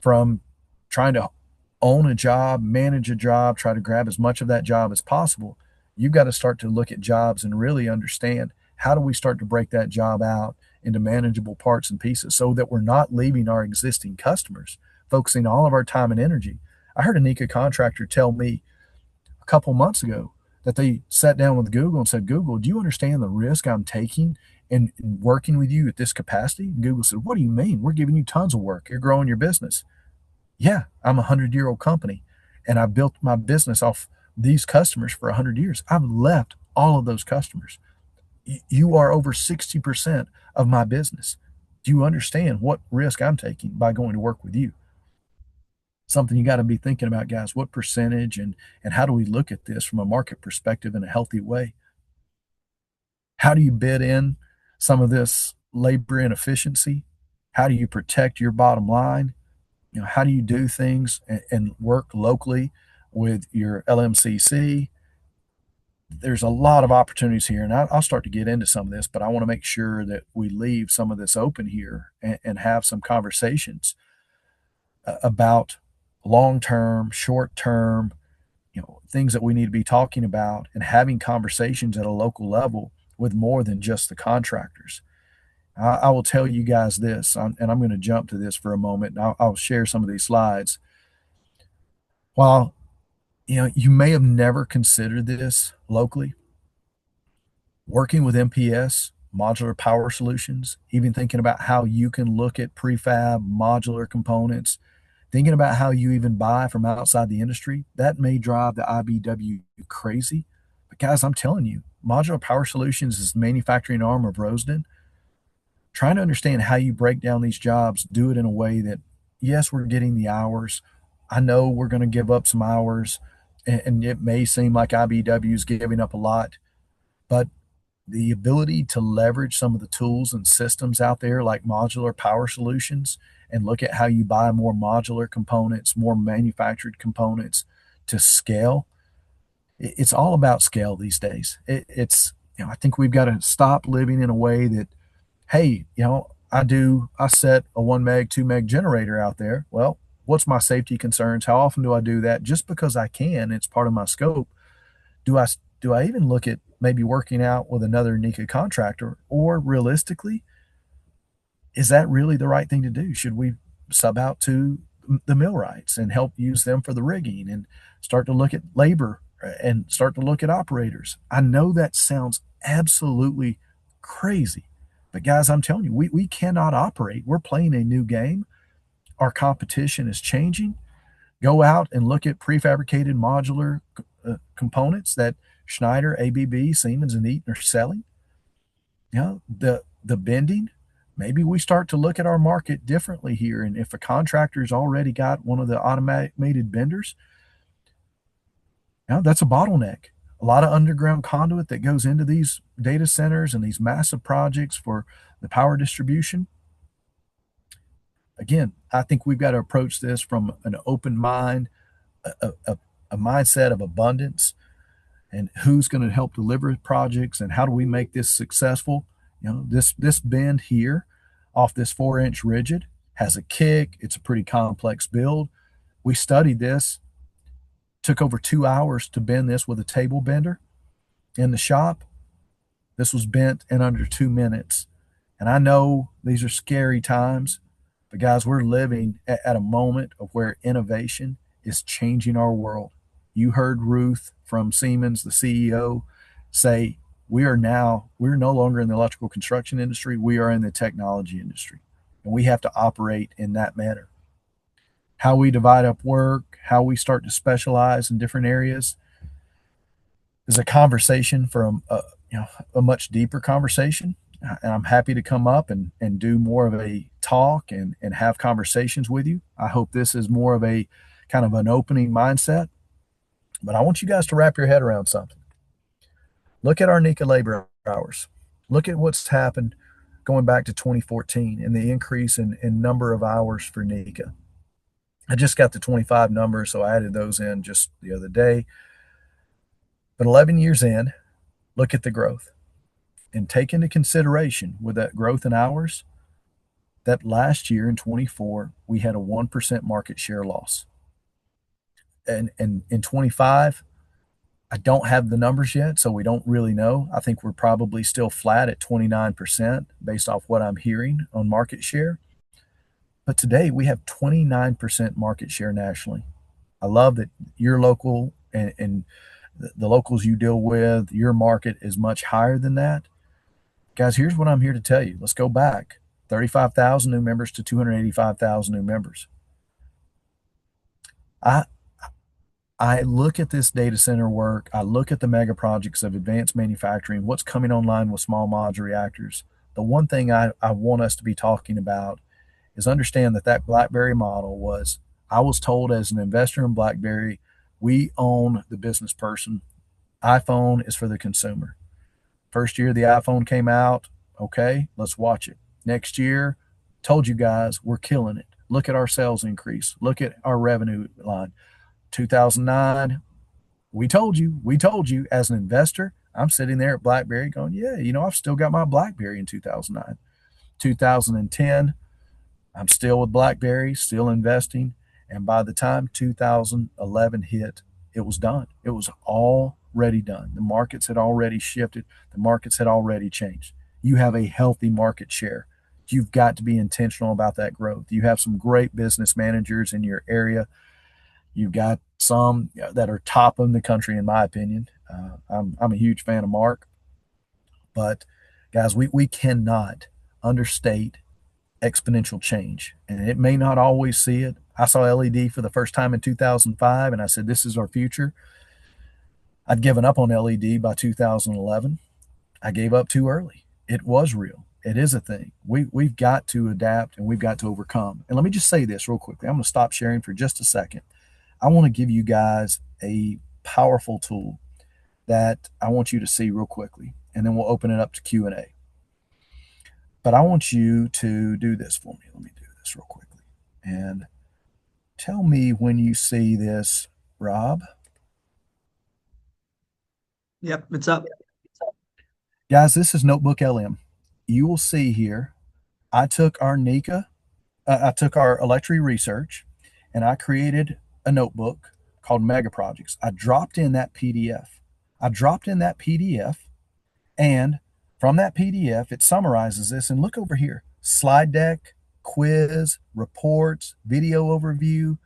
S2: from trying to own a job, manage a job, try to grab as much of that job as possible. You've got to start to look at jobs and really understand, how do we start to break that job out into manageable parts and pieces, so that we're not leaving our existing customers, focusing all of our time and energy. I heard a NECA contractor tell me a couple months ago that they sat down with Google and said, Google, do you understand the risk I'm taking in working with you at this capacity? And Google said, what do you mean? We're giving you tons of work. You're growing your business. Yeah, I'm a 100-year-old company, and I built my business off these customers for 100 years. I've left all of those customers. You are over 60% of my business. Do you understand what risk I'm taking by going to work with you? Something you got to be thinking about, guys. What percentage, and how do we look at this from a market perspective in a healthy way? How do you bid in some of this labor inefficiency? How do you protect your bottom line? How do you do things and work locally with your LMCC? There's a lot of opportunities here, and I'll start to get into some of this, but I want to make sure that we leave some of this open here, and have some conversations about long term, short term, things that we need to be talking about, and having conversations at a local level with more than just the contractors. I will tell you guys this, and I'm going to jump to this for a moment, and I'll share some of these slides. While you may have never considered this locally, working with MPS, modular power solutions, even thinking about how you can look at prefab modular components, thinking about how you even buy from outside the industry, that may drive the IBW crazy. But guys, I'm telling you, modular power solutions is the manufacturing arm of Roseden. Trying to understand how you break down these jobs, do it in a way that, yes, we're getting the hours. I know we're going to give up some hours, and it may seem like IBW is giving up a lot, but the ability to leverage some of the tools and systems out there like modular power solutions, and look at how you buy more modular components, more manufactured components to scale. It's all about scale these days. It's I think we've got to stop living in a way that, hey, I set a 1 meg, 2 meg generator out there. Well, what's my safety concerns? How often do I do that? Just because I can, it's part of my scope. Do I even look at maybe working out with another NECA contractor? Or realistically, is that really the right thing to do? Should we sub out to the millwrights and help use them for the rigging, and start to look at labor and start to look at operators? I know that sounds absolutely crazy, but guys, I'm telling you, we cannot operate. We're playing a new game. Our competition is changing. Go out and look at prefabricated modular components that Schneider, ABB, Siemens, and Eaton are selling. You know, the bending. Maybe we start to look at our market differently here. And if a contractor's already got one of the automated benders, you know, that's a bottleneck. A lot of underground conduit that goes into these data centers and these massive projects for the power distribution. Again, I think we've got to approach this from an open mind, a mindset of abundance, and who's going to help deliver projects and how do we make this successful. You know, this bend here off this 4-inch rigid has a kick. It's a pretty complex build. We studied this. Took over 2 hours to bend this with a table bender in the shop. This was bent in under 2 minutes. And I know these are scary times, but guys, we're living at a moment of where innovation is changing our world. You heard Ruth from Siemens, the CEO, say, we're no longer in the electrical construction industry. We are in the technology industry. And we have to operate in that manner. How we divide up work, how we start to specialize in different areas is a conversation from a much deeper conversation. And I'm happy to come up and do more of a talk and have conversations with you. I hope this is more of a kind of an opening mindset. But I want you guys to wrap your head around something. Look at our NECA labor hours. Look at what's happened going back to 2014 and the increase in number of hours for NECA. I just got the 25 numbers, so I added those in just the other day. But 11 years in, look at the growth. And take into consideration with that growth in hours, that last year in 24, we had a 1% market share loss. And in 25, I don't have the numbers yet, so we don't really know. I think we're probably still flat at 29% based off what I'm hearing on market share. But today we have 29% market share nationally. I love that your local and the locals you deal with, your market is much higher than that. Guys, here's what I'm here to tell you. Let's go back. 35,000 new members to 285,000 new members. I look at this data center work. I look at the mega projects of advanced manufacturing, what's coming online with small modular reactors. The one thing I want us to be talking about is understand that BlackBerry model was, I was told as an investor in BlackBerry, we own the business person. iPhone is for the consumer. First year the iPhone came out, okay, let's watch it. Next year, told you guys, we're killing it. Look at our sales increase. Look at our revenue line. 2009, we told you as an investor. I'm sitting there at BlackBerry going, yeah, you know, I've still got my BlackBerry in 2009. 2010, I'm still with BlackBerry, still investing. And by the time 2011 hit, it was done. It was already done. The markets had already shifted. The markets had already changed. You have a healthy market share. You've got to be intentional about that growth. You have some great business managers in your area. You've got some that are top in the country, in my opinion. I'm a huge fan of Mark. But guys, we cannot understate exponential change. And it may not always see it. I saw LED for the first time in 2005, and I said, this is our future. I'd given up on LED by 2011. I gave up too early. It was real. It is a thing. We've got to adapt and we've got to overcome. And let me just say this real quickly. I'm going to stop sharing for just a second. I want to give you guys a powerful tool that I want you to see real quickly, and then we'll open it up to Q&A. But I want you to do this for me. Let me do this real quickly. And tell me when you see this, Rob.
S1: Yep, it's up.
S2: Guys, this is Notebook LM. You will see here, I took our NECA, I took our electric research, and I created a notebook called Megaprojects. I dropped in that PDF. And from that PDF, it summarizes this. And look over here, slide deck, quiz, reports, video overview,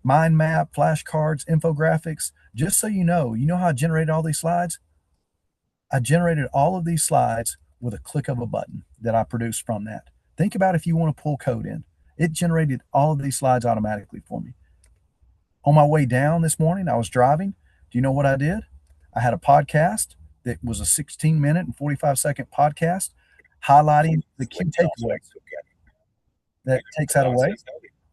S2: mind map, flashcards, infographics. Just so you know how I generated all these slides? I generated all of these slides with a click of a button that I produced from that. Think about if you want to pull code in. It generated all of these slides automatically for me. On my way down this morning, I was driving. Do you know what I did? I had a podcast that was a 16-minute and 45-second podcast highlighting the key takeaways. That takes that away.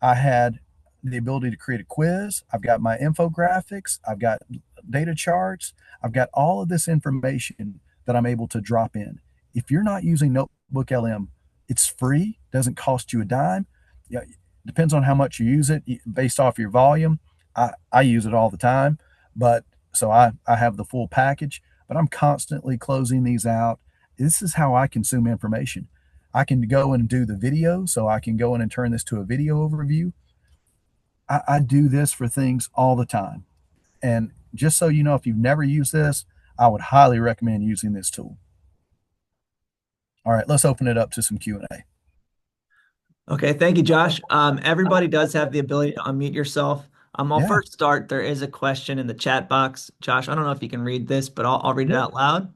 S2: I had the ability to create a quiz. I've got my infographics. I've got data charts. I've got all of this information that I'm able to drop in. If you're not using Notebook LM, it's free, doesn't cost you a dime. Yeah, depends on how much you use it based off your volume. I use it all the time, but so I have the full package, but I'm constantly closing these out. This is how I consume information. I can go and do the video, so I can go in and turn this to a video overview. I do this for things all the time. And just so you know, if you've never used this, I would highly recommend using this tool. All right, let's open it up to some Q&A.
S1: Okay, thank you, Josh. Everybody does have the ability to unmute yourself. I'll
S2: Yeah,
S1: first start. There is a question in the chat box. Josh, I don't know if you can read this, but I'll read it
S2: yeah.
S1: out loud.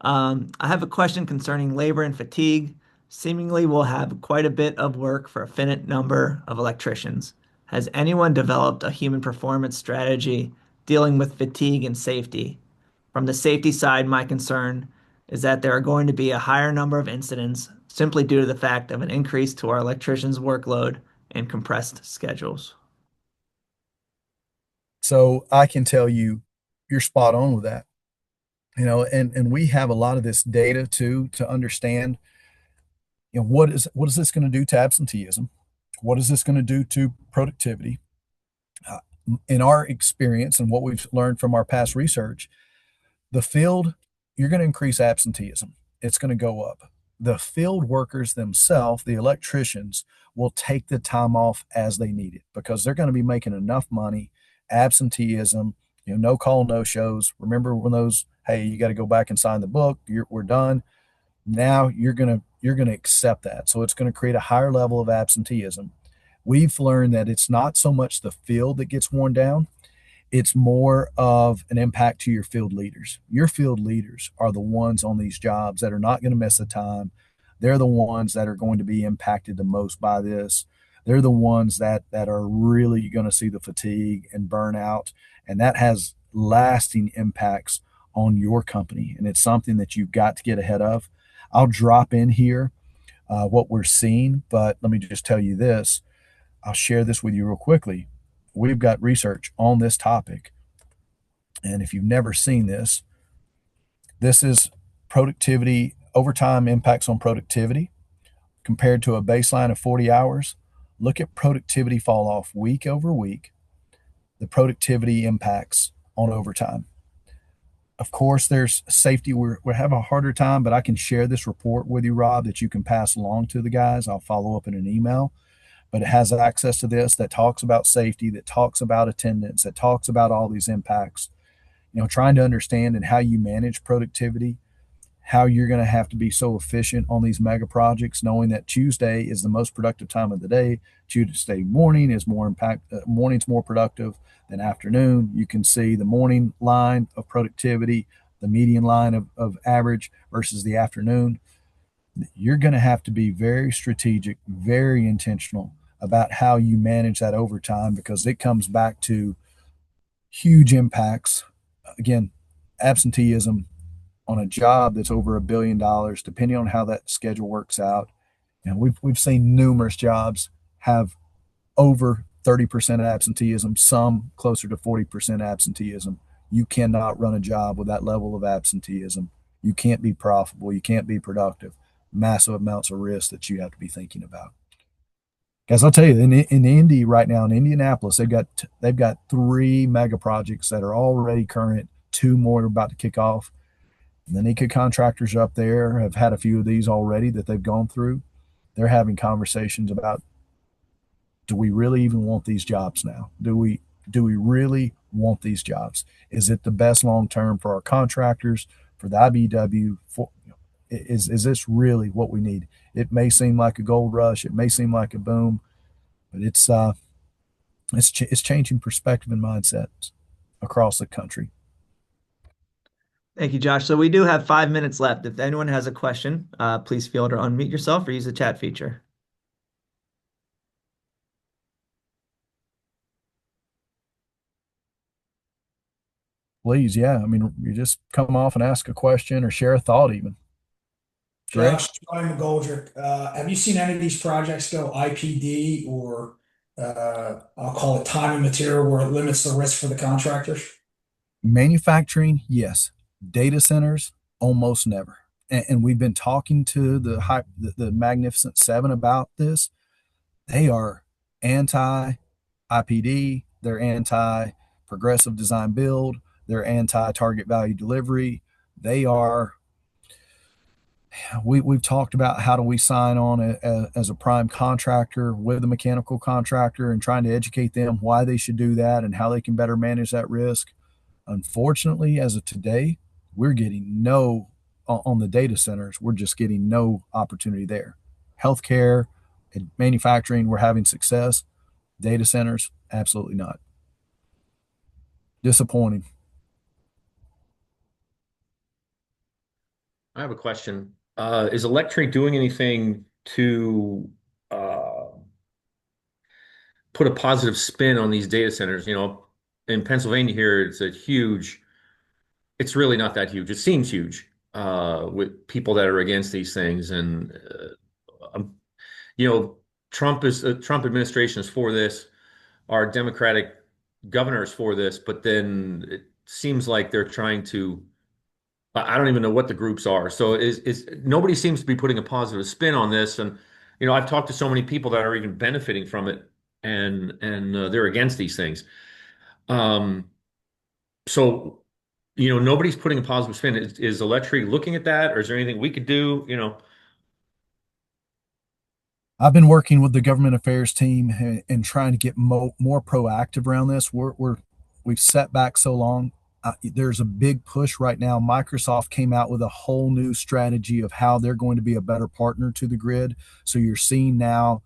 S1: I have a question concerning labor and fatigue. Seemingly, we'll have quite a bit of work for a finite number of electricians. Has anyone developed a human performance strategy dealing with fatigue and safety? From the safety side, my concern is that there are going to be a higher number of incidents simply due to the fact of an increase to our electricians' workload and compressed schedules.
S2: So I can tell you, you're spot on with that. And we have a lot of this data too to understand, what is this going to do to absenteeism? What is this going to do to productivity? Uh, in our experience and what we've learned from our past research, the field, you're going to increase absenteeism. It's going to go up. The field workers themselves, the electricians, will take the time off as they need it because they're going to be making enough money. Absenteeism, no call, no shows. Remember when those, hey, you got to go back and sign the book. We're done. Now you're gonna accept that. So it's going to create a higher level of absenteeism. We've learned that it's not so much the field that gets worn down, it's more of an impact to your field leaders. Your field leaders are the ones on these jobs that are not going to miss a time. They're the ones that are going to be impacted the most by this. They're the ones that are really going to see the fatigue and burnout, and that has lasting impacts on your company. And it's something that you've got to get ahead of. I'll drop in here what we're seeing, but let me just tell you this. I'll share this with you real quickly. We've got research on this topic. And if you've never seen this, this is productivity, overtime impacts on productivity compared to a baseline of 40 hours. Look at productivity fall off week over week, the productivity impacts on overtime. Of course, there's safety. We have a harder time, but I can share this report with you, Rob, that you can pass along to the guys. I'll follow up in an email, but it has access to this that talks about safety, that talks about attendance, that talks about all these impacts. Trying to understand and how you manage productivity, how you're going to have to be so efficient on these mega projects, knowing that Tuesday is the most productive time of the day. Tuesday morning is morning's more productive than afternoon. You can see the morning line of productivity, the median line of average versus the afternoon. You're going to have to be very strategic, very intentional about how you manage that overtime because it comes back to huge impacts. Again, absenteeism on a job that's over $1 billion, depending on how that schedule works out. And we've seen numerous jobs have over 30% absenteeism, some closer to 40% absenteeism. You cannot run a job with that level of absenteeism. You can't be profitable. You can't be productive. Massive amounts of risk that you have to be thinking about. Guys, I'll tell you, in Indy right now, in Indianapolis, they've got 3 mega projects that are already current. 2 more are about to kick off. And the NECA contractors up there have had a few of these already that they've gone through. They're having conversations about, do we really even want these jobs now? Do we really want these jobs? Is it the best long term for our contractors, for the IBW? Is this really what we need? It may seem like a gold rush, it may seem like a boom, but it's changing perspective and mindsets across the country.
S1: Thank you, Josh. So we do have 5 minutes left. If anyone has a question, please feel to unmute yourself or use the chat feature.
S2: Please, yeah. I mean, you just come off and ask a question or share a thought, even. Greg?
S4: Josh, Brian McGoldrick, have you seen any of these projects go IPD or I'll call it time and material where it limits the risk for the contractors?
S2: Manufacturing, yes. Data centers, almost never. And we've been talking to the Magnificent Seven about this. They are anti IPD, they're anti progressive design build, they're anti target value delivery. They are, we've talked about how do we sign on as a prime contractor with a mechanical contractor and trying to educate them why they should do that and how they can better manage that risk. Unfortunately, as of today, we're getting no on the data centers. We're just getting no opportunity there. Healthcare and manufacturing, we're having success. Data centers, absolutely not. Disappointing.
S5: I have a question. Is Electric doing anything to put a positive spin on these data centers? You know, in Pennsylvania here, it's really not that huge. It seems huge with people that are against these things. And, you know, Trump administration is for this. Our Democratic governor is for this, but then it seems like they're trying to I don't even know what the groups are. So is nobody seems to be putting a positive spin on this. And you know, I've talked to so many people that are even benefiting from it, and they're against these things. Um, so you know, nobody's putting a positive spin. Is Electric looking at that, or is there anything we could do? You know,
S2: I've been working with the government affairs team and trying to get more proactive around this. We've set back so long. There's a big push right now. Microsoft came out with a whole new strategy of how they're going to be a better partner to the grid. So you're seeing now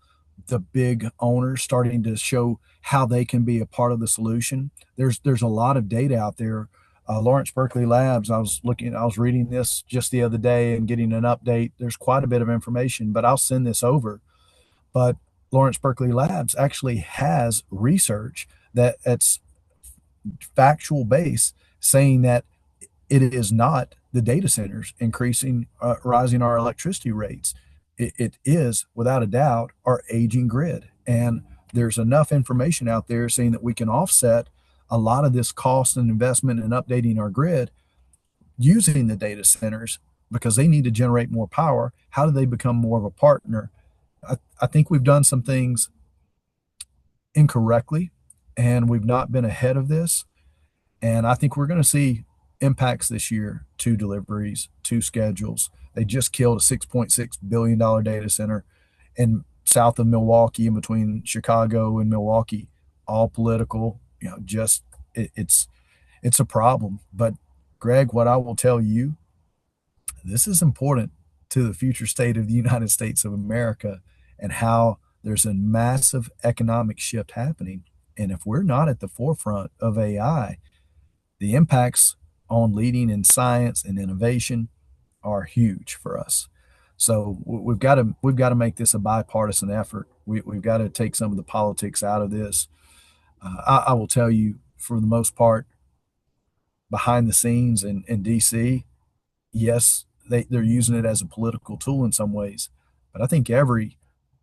S2: the big owners starting to show how they can be a part of the solution. There's a lot of data out there. Lawrence Berkeley Labs. I was reading this just the other day and getting an update. There's quite a bit of information, but I'll send this over. But Lawrence Berkeley Labs actually has research that's factual base saying that it is not the data centers rising our electricity rates. It is, without a doubt, our aging grid. And there's enough information out there saying that we can offset a lot of this cost and investment in updating our grid using the data centers because they need to generate more power. How do they become more of a partner? I think we've done some things incorrectly and we've not been ahead of this. And I think we're going to see impacts this year to deliveries, to schedules. They just killed a $6.6 billion data center in south of Milwaukee, in between Chicago and Milwaukee, all political. You know, just it's a problem. But Greg, what I will tell you, this is important to the future state of the United States of America and how there's a massive economic shift happening. And if we're not at the forefront of AI, the impacts on leading in science and innovation are huge for us. So we've got to make this a bipartisan effort. We've got to take some of the politics out of this. I will tell you, for the most part, behind the scenes in DC, yes, they're using it as a political tool in some ways, but I think every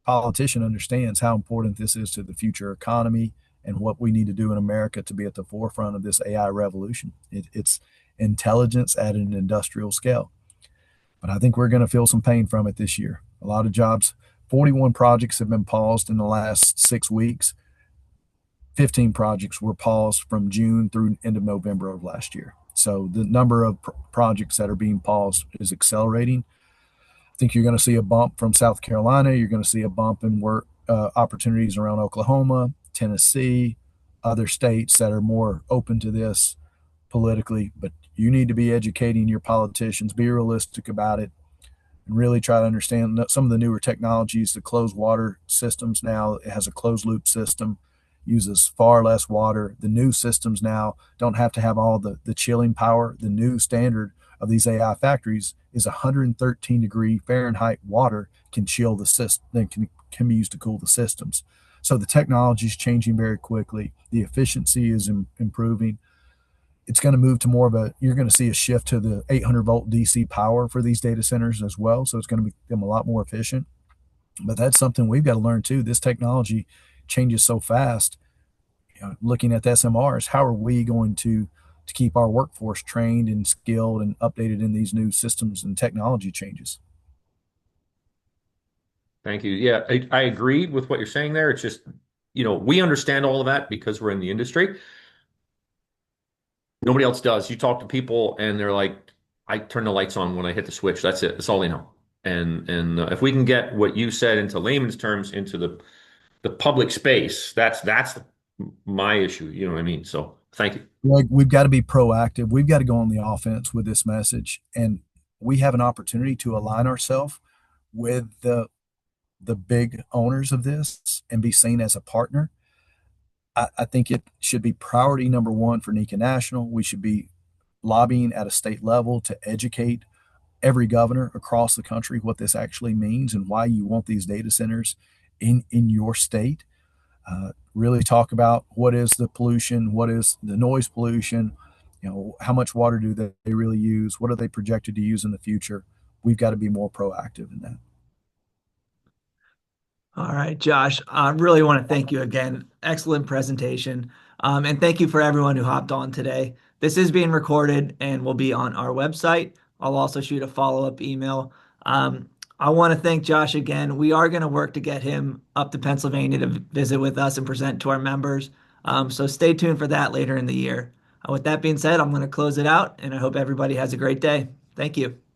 S2: politician understands how important this is to the future economy and what we need to do in America to be at the forefront of this AI revolution. It's intelligence at an industrial scale. But I think we're going to feel some pain from it this year. A lot of jobs, 41 projects have been paused in the last 6 weeks. 15 projects were paused from June through end of November of last year. So the number of projects that are being paused is accelerating. I think you're going to see a bump from South Carolina. You're going to see a bump in work opportunities around Oklahoma, Tennessee, other states that are more open to this politically. But you need to be educating your politicians, be realistic about it, and really try to understand some of the newer technologies. The closed water systems now, it has a closed loop system, uses far less water. The new systems now don't have to have all the chilling power. The new standard of these AI factories is 113 degree Fahrenheit water can chill the system, can be used to cool the systems. So the technology is changing very quickly. The efficiency is improving. it's going to move to more of a, you're going to see a shift to the 800-volt DC power for these data centers as well. So it's going to become a lot more efficient. But that's something we've got to learn too. This technology changes so fast. Looking at the SMRs, how are we going to keep our workforce trained and skilled and updated in these new systems and technology changes?
S5: Thank you. Yeah, I agree with what you're saying there. It's just, we understand all of that because we're in the industry. Nobody else does. You talk to people and they're like, I turn the lights on when I hit the switch. That's it. That's all they know. And if we can get what you said into layman's terms into the public space, that's my issue. You know what I mean? So thank you.
S2: Like, we've got to be proactive. We've got to go on the offense with this message, and we have an opportunity to align ourselves with the big owners of this and be seen as a partner. I think it should be priority number one for NECA National. We should be lobbying at a state level to educate every governor across the country what this actually means and why you want these data centers in your state. Really talk about what is the pollution, what is the noise pollution, how much water do they really use, what are they projected to use in the future. We've got to be more proactive in that.
S1: All right, Josh, I really want to thank you again. Excellent presentation. And thank you for everyone who hopped on today. This is being recorded and will be on our website. I'll also shoot a follow-up email. I want to thank Josh again. We are going to work to get him up to Pennsylvania to visit with us and present to our members. So stay tuned for that later in the year. With that being said, I'm going to close it out, and I hope everybody has a great day. Thank you.